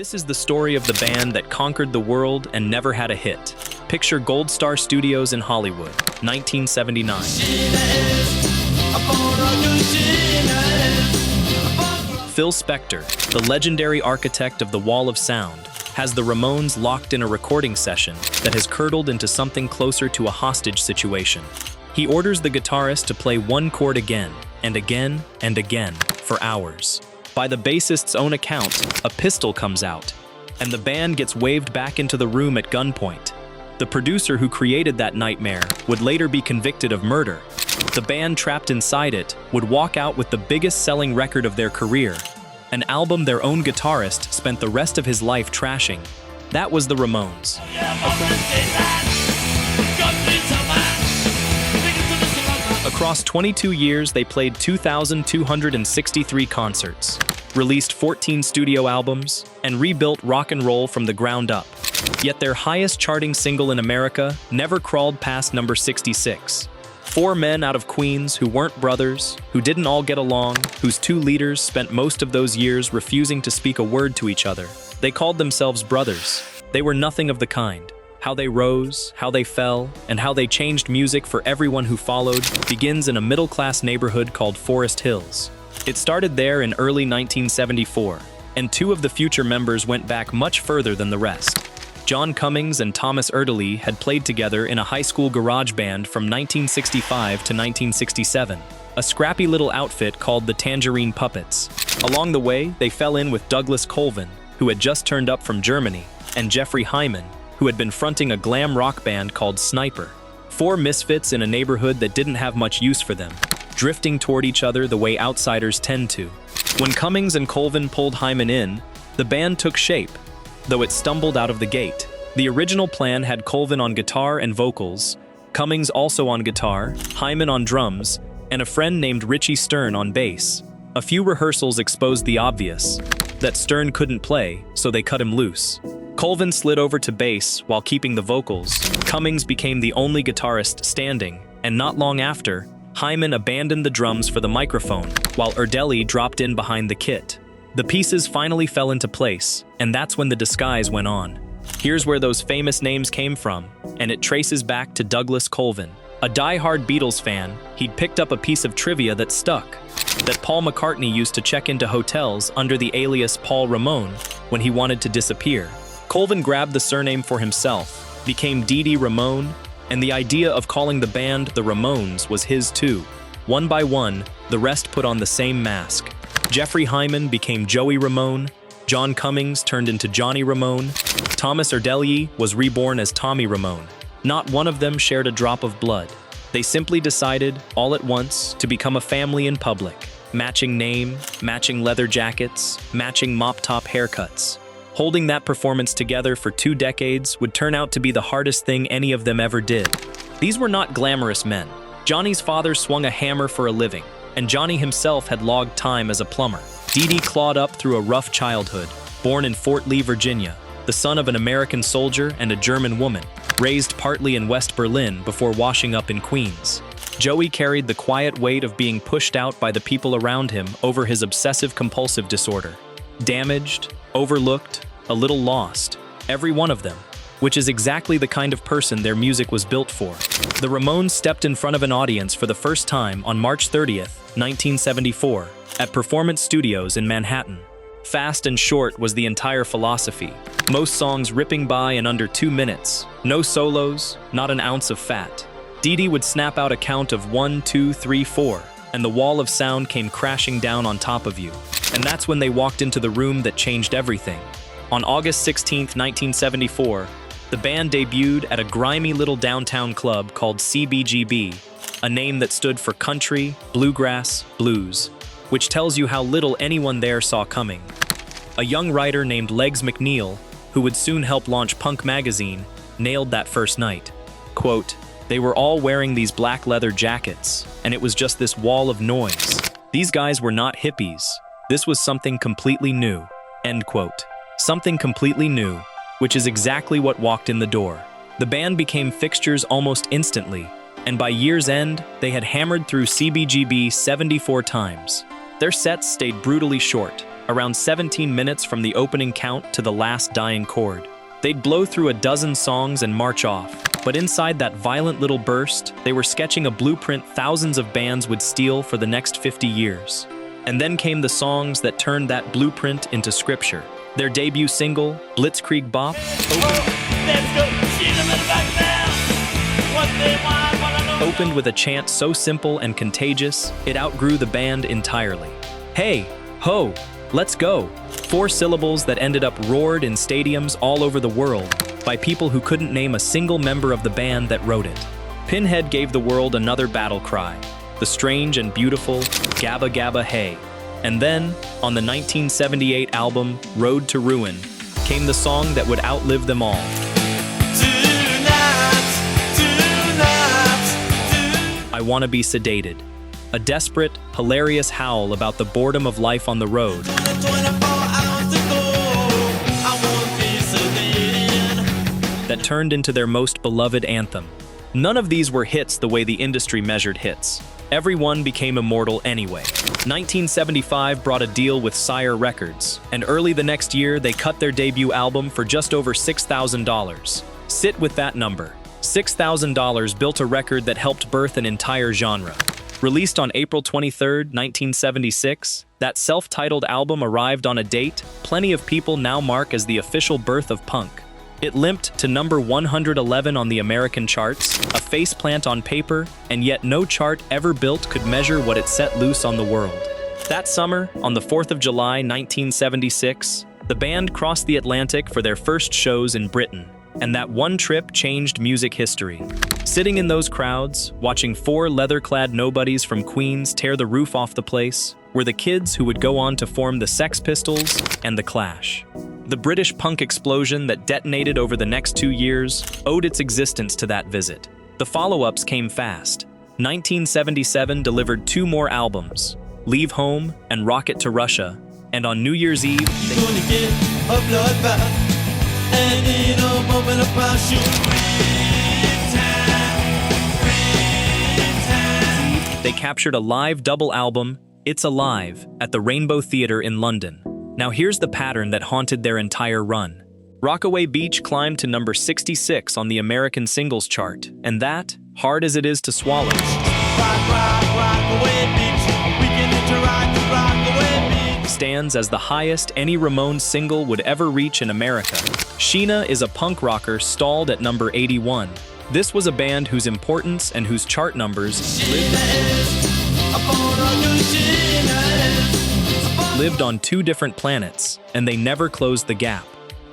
This is the story of the band that conquered the world and never had a hit. Picture Gold Star Studios in Hollywood, 1979. Phil Spector, the legendary architect of the Wall of Sound, has the Ramones locked in a recording session that has curdled into something closer to a hostage situation. He orders the guitarist to play one chord again and again and again for hours. By the bassist's own account, a pistol comes out, and the band gets waved back into the room at gunpoint. The producer who created that nightmare would later be convicted of murder. The band trapped inside it would walk out with the biggest selling record of their career, an album their own guitarist spent the rest of his life trashing. That was the Ramones. Across 22 years, they played 2,263 concerts, released 14 studio albums, and rebuilt rock and roll from the ground up. Yet their highest charting single in America never crawled past number 66. Four men out of Queens who weren't brothers, who didn't all get along, whose two leaders spent most of those years refusing to speak a word to each other. They called themselves brothers. They were nothing of the kind. How they rose, how they fell, and how they changed music for everyone who followed begins in a middle-class neighborhood called Forest Hills. It started there in early 1974, and two of the future members went back much further than the rest. John Cummings and Thomas Erdelyi had played together in a high school garage band from 1965 to 1967, a scrappy little outfit called the Tangerine Puppets. Along the way, they fell in with Douglas Colvin, who had just turned up from Germany, and Jeffrey Hyman, who had been fronting a glam rock band called Sniper. Four misfits in a neighborhood that didn't have much use for them, drifting toward each other the way outsiders tend to. When Cummings and Colvin pulled Hyman in, the band took shape, though it stumbled out of the gate. The original plan had Colvin on guitar and vocals, Cummings also on guitar, Hyman on drums, and a friend named Richie Stern on bass. A few rehearsals exposed the obvious, that Stern couldn't play, so they cut him loose. Colvin slid over to bass while keeping the vocals. Cummings became the only guitarist standing, and not long after, Hyman abandoned the drums for the microphone, while Erdelyi dropped in behind the kit. The pieces finally fell into place, and that's when the disguise went on. Here's where those famous names came from, and it traces back to Douglas Colvin. A die-hard Beatles fan, he'd picked up a piece of trivia that stuck, that Paul McCartney used to check into hotels under the alias Paul Ramone when he wanted to disappear. Colvin grabbed the surname for himself, became Dee Dee Ramone, and the idea of calling the band the Ramones was his too. One by one, the rest put on the same mask. Jeffrey Hyman became Joey Ramone, John Cummings turned into Johnny Ramone, Thomas Erdelyi was reborn as Tommy Ramone. Not one of them shared a drop of blood. They simply decided, all at once, to become a family in public. Matching name, matching leather jackets, matching mop-top haircuts. Holding that performance together for 2 decades would turn out to be the hardest thing any of them ever did. These were not glamorous men. Johnny's father swung a hammer for a living, and Johnny himself had logged time as a plumber. Dee Dee clawed up through a rough childhood, born in Fort Lee, Virginia, the son of an American soldier and a German woman, raised partly in West Berlin before washing up in Queens. Joey carried the quiet weight of being pushed out by the people around him over his obsessive-compulsive disorder. Damaged, overlooked, a little lost, every one of them, which is exactly the kind of person their music was built for. The Ramones stepped in front of an audience for the first time on March 30th, 1974, at Performance Studios in Manhattan. Fast and short was the entire philosophy. Most songs ripping by in under 2 minutes. No solos, not an ounce of fat. Dee Dee would snap out a count of 1, 2, 3, 4, and the wall of sound came crashing down on top of you. And that's when they walked into the room that changed everything. On August 16, 1974, the band debuted at a grimy little downtown club called CBGB, a name that stood for Country, Bluegrass, Blues, which tells you how little anyone there saw coming. A young writer named Legs McNeil, who would soon help launch Punk magazine, nailed that first night. Quote, "They were all wearing these black leather jackets, and it was just this wall of noise. These guys were not hippies. This was something completely new." End quote. Something completely new, which is exactly what walked in the door. The band became fixtures almost instantly, and by year's end, they had hammered through CBGB 74 times. Their sets stayed brutally short, around 17 minutes from the opening count to the last dying chord. They'd blow through a dozen songs and march off, but inside that violent little burst, they were sketching a blueprint thousands of bands would steal for the next 50 years. And then came the songs that turned that blueprint into scripture. Their debut single, Blitzkrieg Bop, opened with a chant so simple and contagious, it outgrew the band entirely. Hey, ho, let's go. 4 syllables that ended up roared in stadiums all over the world by people who couldn't name a single member of the band that wrote it. Pinhead gave the world another battle cry, the strange and beautiful Gabba Gabba Hey. And then, on the 1978 album Road to Ruin, came the song that would outlive them all. I Wanna Be Sedated, a desperate, hilarious howl about the boredom of life on the road. That turned into their most beloved anthem. None of these were hits the way the industry measured hits. Every one became immortal anyway. 1975 brought a deal with Sire Records, and early the next year they cut their debut album for just over $6,000. Sit with that number. $6,000 built a record that helped birth an entire genre. Released on April 23, 1976, that self-titled album arrived on a date plenty of people now mark as the official birth of punk. It limped to number 111 on the American charts, a faceplant on paper, and yet no chart ever built could measure what it set loose on the world. That summer, on the 4th of July, 1976, the band crossed the Atlantic for their first shows in Britain, and that one trip changed music history. Sitting in those crowds, watching 4 leather-clad nobodies from Queens tear the roof off the place, were the kids who would go on to form the Sex Pistols and the Clash. The British punk explosion that detonated over the next 2 years owed its existence to that visit. The follow-ups came fast. 1977 delivered 2 more albums, Leave Home and Rocket to Russia, and on New Year's Eve, they captured a live double album, It's Alive, at the Rainbow Theatre in London. Now here's the pattern that haunted their entire run. Rockaway Beach climbed to number 66 on the American singles chart, and that, hard as it is to swallow, stands as the highest any Ramones single would ever reach in America. Sheena Is a Punk Rocker stalled at number 81. This was a band whose importance and whose chart numbers lived on 2 different planets, and they never closed the gap.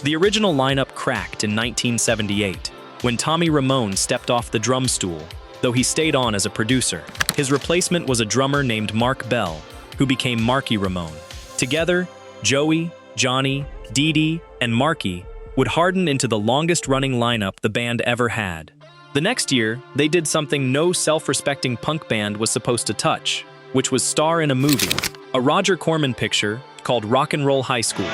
The original lineup cracked in 1978, when Tommy Ramone stepped off the drum stool, though he stayed on as a producer. His replacement was a drummer named Mark Bell, who became Marky Ramone. Together, Joey, Johnny, Dee Dee, and Marky would harden into the longest-running lineup the band ever had. The next year, they did something no self-respecting punk band was supposed to touch, which was star in a movie, a Roger Corman picture called Rock and Roll High School.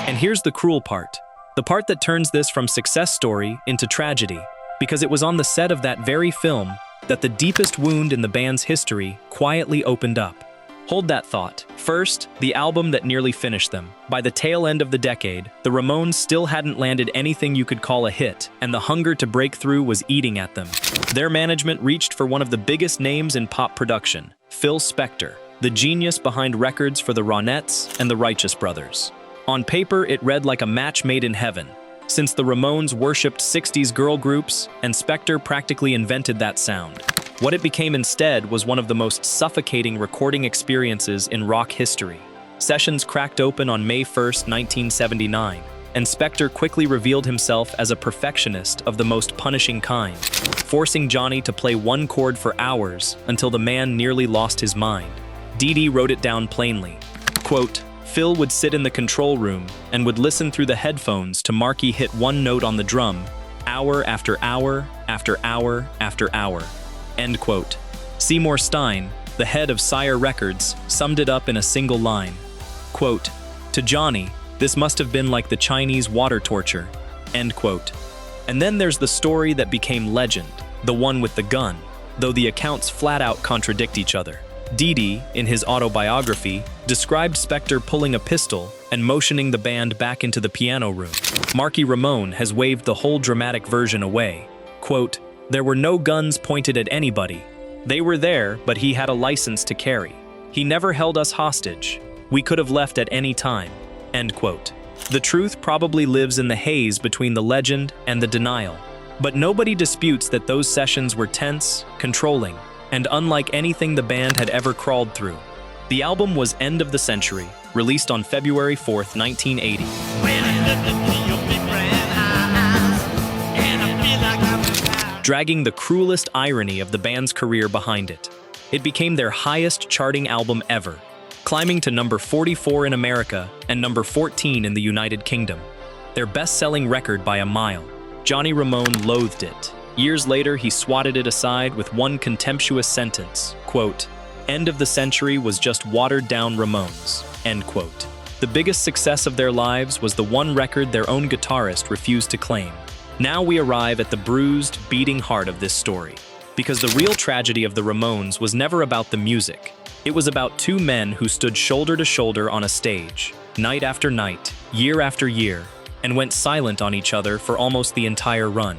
And here's the cruel part, the part that turns this from success story into tragedy, because it was on the set of that very film that the deepest wound in the band's history quietly opened up. Hold that thought. First, the album that nearly finished them. By the tail end of the decade, the Ramones still hadn't landed anything you could call a hit, and the hunger to break through was eating at them. Their management reached for one of the biggest names in pop production, Phil Spector, the genius behind records for the Ronettes and the Righteous Brothers. On paper, it read like a match made in heaven, since the Ramones worshipped 60s girl groups, and Spector practically invented that sound. What it became instead was one of the most suffocating recording experiences in rock history. Sessions cracked open on May 1, 1979, and Spector quickly revealed himself as a perfectionist of the most punishing kind, forcing Johnny to play one chord for hours until the man nearly lost his mind. Dee Dee wrote it down plainly. Quote, Phil would sit in the control room and would listen through the headphones to Marky hit one note on the drum, hour after hour after hour after hour. End quote. Seymour Stein, the head of Sire Records, summed it up in a single line. Quote, to Johnny, this must have been like the Chinese water torture. End quote. And then there's the story that became legend, the one with the gun. though the accounts flat out contradict each other. Dee Dee, in his autobiography, described Spector pulling a pistol and motioning the band back into the piano room. Marky Ramone has waved the whole dramatic version away. Quote, "There were no guns pointed at anybody. They were there, but he had a license to carry. He never held us hostage. We could have left at any time." End quote. The truth probably lives in the haze between the legend and the denial. But nobody disputes that those sessions were tense, controlling, and unlike anything the band had ever crawled through. The album was End of the Century, released on February 4th, 1980. Dragging the cruelest irony of the band's career behind it. It became their highest charting album ever, climbing to number 44 in America and number 14 in the United Kingdom. Their best-selling record by a mile. Johnny Ramone loathed it. Years later, he swatted it aside with one contemptuous sentence, quote, "End of the Century was just watered-down Ramones," end quote. The biggest success of their lives was the one record their own guitarist refused to claim. Now we arrive at the bruised, beating heart of this story. Because the real tragedy of the Ramones was never about the music. It was about two men who stood shoulder to shoulder on a stage, night after night, year after year, and went silent on each other for almost the entire run.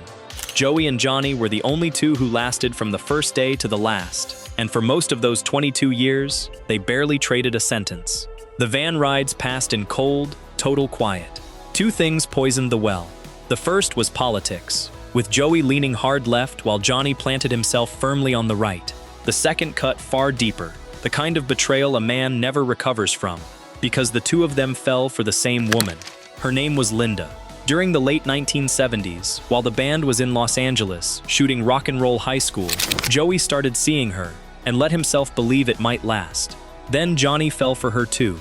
Joey and Johnny were the only two who lasted from the first day to the last, and for most of those 22 years, they barely traded a sentence. The van rides passed in cold, total quiet. Two things poisoned the well. The first was politics, with Joey leaning hard left while Johnny planted himself firmly on the right. The second cut far deeper, the kind of betrayal a man never recovers from, because the two of them fell for the same woman. Her name was Linda. During the late 1970s, while the band was in Los Angeles shooting Rock and Roll High School, Joey started seeing her and let himself believe it might last. Then Johnny fell for her too.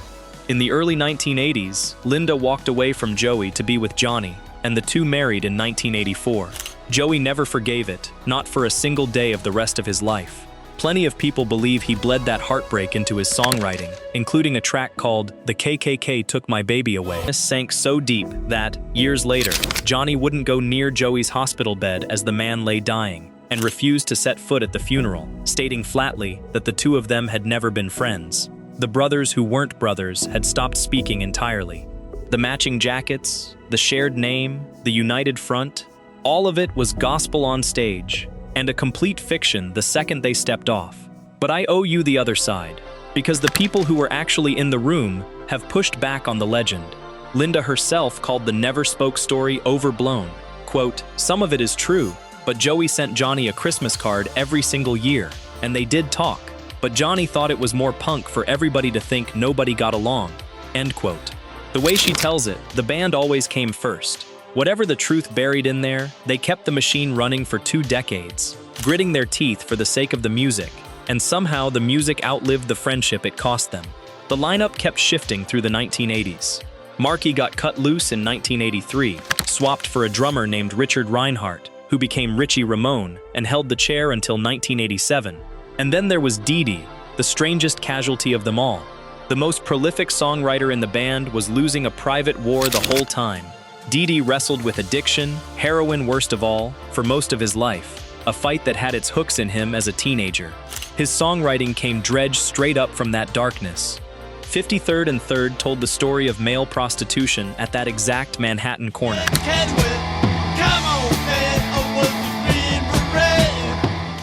In the early 1980s, Linda walked away from Joey to be with Johnny, and the two married in 1984. Joey never forgave it, not for a single day of the rest of his life. Plenty of people believe he bled that heartbreak into his songwriting, including a track called "The KKK Took My Baby Away." This sank so deep that, years later, Johnny wouldn't go near Joey's hospital bed as the man lay dying, and refused to set foot at the funeral, stating flatly that the two of them had never been friends. The brothers who weren't brothers had stopped speaking entirely. The matching jackets, the shared name, the united front, all of it was gospel on stage, and a complete fiction the second they stepped off. But I owe you the other side, because the people who were actually in the room have pushed back on the legend. Linda herself called the Never Spoke story overblown. Quote, "Some of it is true, but Joey sent Johnny a Christmas card every single year, and they did talk. But Johnny thought it was more punk for everybody to think nobody got along." End quote. The way she tells it, the band always came first. Whatever the truth buried in there, they kept the machine running for 2 decades, gritting their teeth for the sake of the music, and somehow the music outlived the friendship it cost them. The lineup kept shifting through the 1980s. Marky got cut loose in 1983, swapped for a drummer named Richard Reinhardt, who became Richie Ramone and held the chair until 1987. And then there was Dee Dee, the strangest casualty of them all. The most prolific songwriter in the band was losing a private war the whole time. Dee Dee wrestled with addiction, heroin worst of all, for most of his life, a fight that had its hooks in him as a teenager. His songwriting came dredged straight up from that darkness. 53rd and 3rd told the story of male prostitution at that exact Manhattan corner.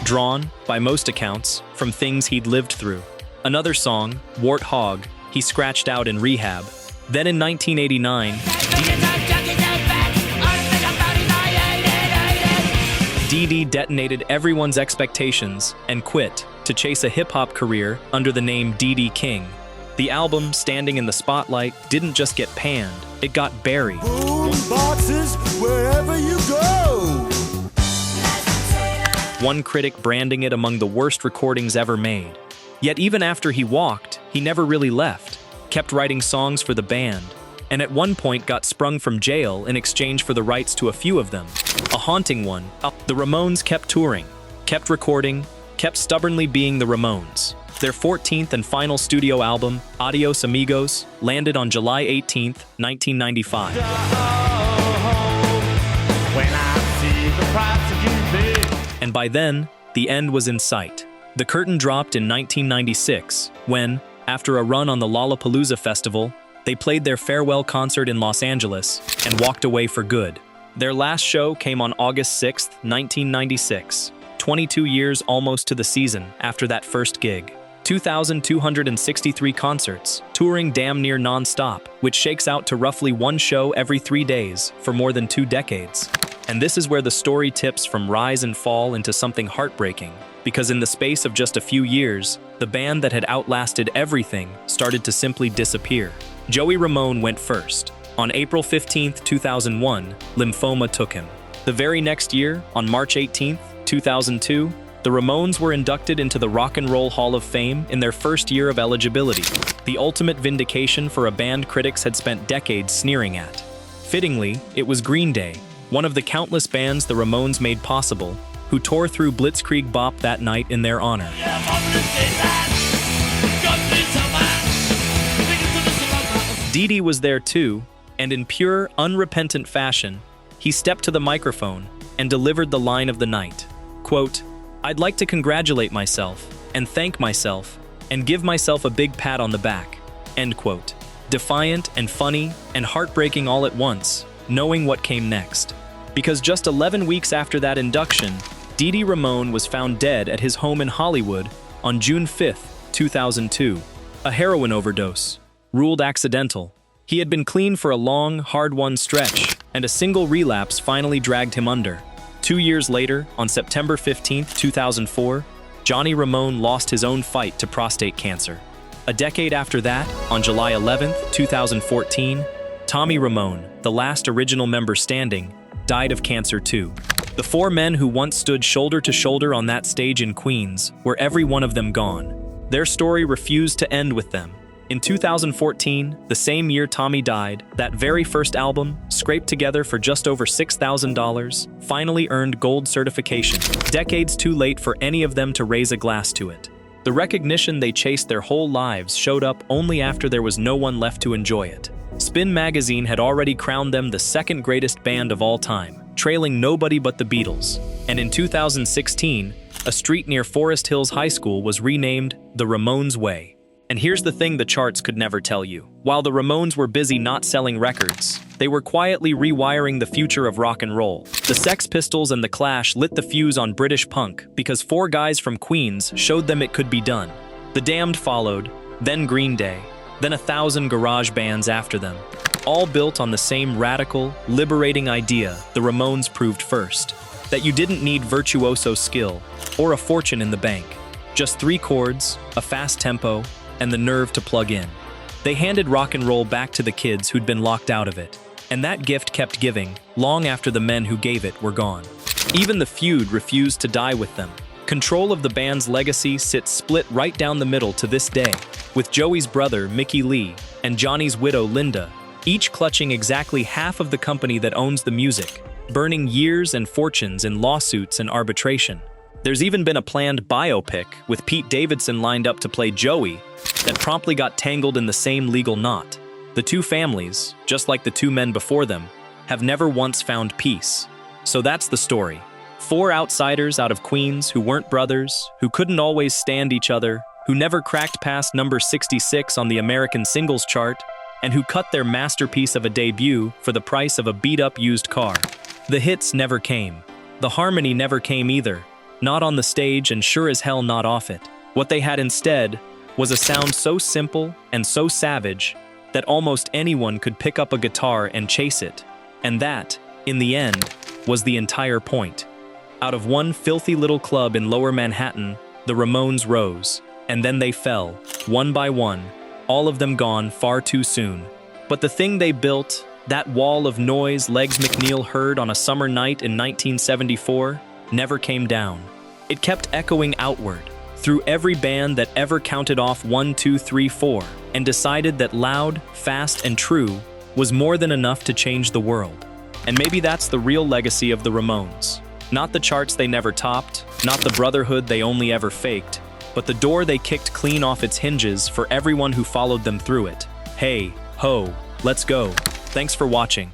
Drawn, by most accounts, from things he'd lived through. Another song, Warthog, he scratched out in rehab. Then in 1989, Dee Dee detonated everyone's expectations and quit to chase a hip-hop career under the name Dee Dee King. The album, standing in the spotlight, didn't just get panned, it got buried. Boom boxes wherever you go. One critic branding it among the worst recordings ever made. Yet even after he walked, he never really left, kept writing songs for the band, and at one point got sprung from jail in exchange for the rights to a few of them. A haunting one. The Ramones kept touring, kept recording, kept stubbornly being the Ramones. Their 14th and final studio album, Adios Amigos, landed on July 18, 1995. And by then, the end was in sight. The curtain dropped in 1996 when, after a run on the Lollapalooza Festival, they played their farewell concert in Los Angeles and walked away for good. Their last show came on August 6, 1996, 22 years almost to the season after that first gig. 2,263 concerts, touring damn near non-stop, which shakes out to roughly one show every 3 days for more than 2 decades. And this is where the story tips from rise and fall into something heartbreaking, because in the space of just a few years, the band that had outlasted everything started to simply disappear. Joey Ramone went first. On April 15, 2001, lymphoma took him. The very next year, on March 18, 2002, the Ramones were inducted into the Rock and Roll Hall of Fame in their first year of eligibility, the ultimate vindication for a band critics had spent decades sneering at. Fittingly, it was Green Day, one of the countless bands the Ramones made possible, who tore through Blitzkrieg Bop that night in their honor. Dee Dee was there too, and in pure, unrepentant fashion, he stepped to the microphone and delivered the line of the night. Quote, "I'd like to congratulate myself and thank myself and give myself a big pat on the back." End quote. Defiant and funny and heartbreaking all at once, knowing what came next. Because just 11 weeks after that induction, Dee Dee Ramone was found dead at his home in Hollywood on June 5, 2002. A heroin overdose, ruled accidental. He had been clean for a long, hard-won stretch, and a single relapse finally dragged him under. 2 years later, on September 15, 2004, Johnny Ramone lost his own fight to prostate cancer. A decade after that, on July 11, 2014, Tommy Ramone, the last original member standing, died of cancer too. The 4 men who once stood shoulder to shoulder on that stage in Queens were every one of them gone. Their story refused to end with them. In 2014, the same year Tommy died, that very first album, scraped together for just over $6,000, finally earned gold certification, decades too late for any of them to raise a glass to it. The recognition they chased their whole lives showed up only after there was no one left to enjoy it. Spin magazine had already crowned them the second greatest band of all time, trailing nobody but the Beatles. And in 2016, a street near Forest Hills High School was renamed the Ramones Way. And here's the thing the charts could never tell you. While the Ramones were busy not selling records, they were quietly rewiring the future of rock and roll. The Sex Pistols and The Clash lit the fuse on British punk because 4 guys from Queens showed them it could be done. The Damned followed, then Green Day, then 1,000 garage bands after them. All built on the same radical, liberating idea the Ramones proved first. That you didn't need virtuoso skill or a fortune in the bank. Just 3 chords, a fast tempo, and the nerve to plug in. They handed rock and roll back to the kids who'd been locked out of it. And that gift kept giving, long after the men who gave it were gone. Even the feud refused to die with them. Control of the band's legacy sits split right down the middle to this day, with Joey's brother, Mickey Lee, and Johnny's widow, Linda, each clutching exactly half of the company that owns the music, burning years and fortunes in lawsuits and arbitration. There's even been a planned biopic with Pete Davidson lined up to play Joey that promptly got tangled in the same legal knot. The 2 families, just like the 2 men before them, have never once found peace. So that's the story. 4 outsiders out of Queens who weren't brothers, who couldn't always stand each other, who never cracked past number 66 on the American singles chart, and who cut their masterpiece of a debut for the price of a beat-up used car. The hits never came. The harmony never came either. Not on the stage and sure as hell not off it. What they had instead was a sound so simple and so savage that almost anyone could pick up a guitar and chase it. And that, in the end, was the entire point. Out of one filthy little club in Lower Manhattan, the Ramones rose, and then they fell, one by one, all of them gone far too soon. But the thing they built, that wall of noise Legs McNeil heard on a summer night in 1974, never came down. It kept echoing outward, through every band that ever counted off 1, 2, 3, 4, and decided that loud, fast, and true was more than enough to change the world. And maybe that's the real legacy of the Ramones. Not the charts they never topped, not the brotherhood they only ever faked, but the door they kicked clean off its hinges for everyone who followed them through it. Hey, ho, let's go. Thanks for watching.